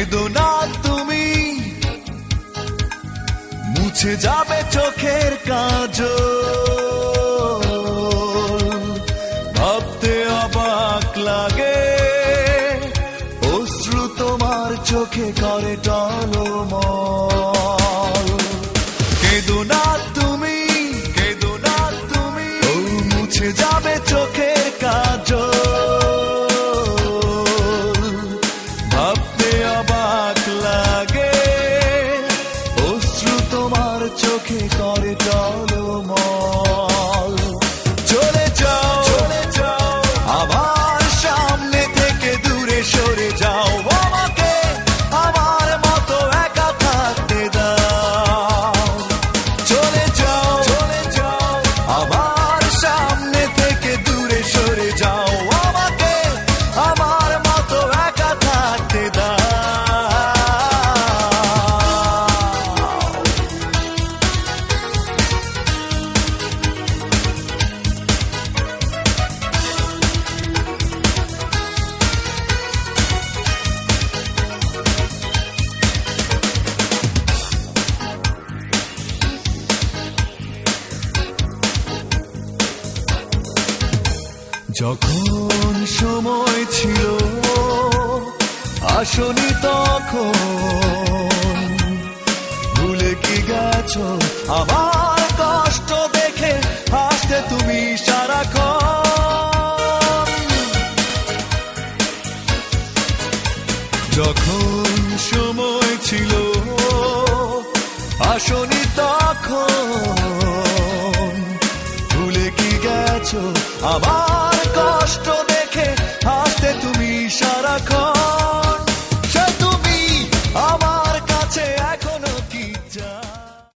কেঁদো না তুমি, মুছে যাবে চোখের কাজল। ভাবতে অবাক লাগে অশ্রু তোমার চোখে করে টলমল। কেঁদো না তুমি, কেঁদো না তুমি, ও মুছে যাবে চোখের কাজল। ভাবতে অবাক লাগে অশ্রু তোমার চোখে করে টলমল। চলে যাও, চলে যাও, আমার সামনে থেকে দূরে সরে যাও। আমাকে আমার মতো একা থাকতে দাও। চলে যাও, চলে যাও, আমার সামনে থেকে দূরে সরে যাও। আমাকে আমার মতো একা থাকতে দাও। যখন সময় ছিল আসনি তখন, ভুলে কি গেছো আমার কষ্ট দেখে হাসতে তুমি সারাক্ষণ। যখন সময় ছিল আসনি তখন, ভুলে কি গেছো আমার কষ্ট দেখে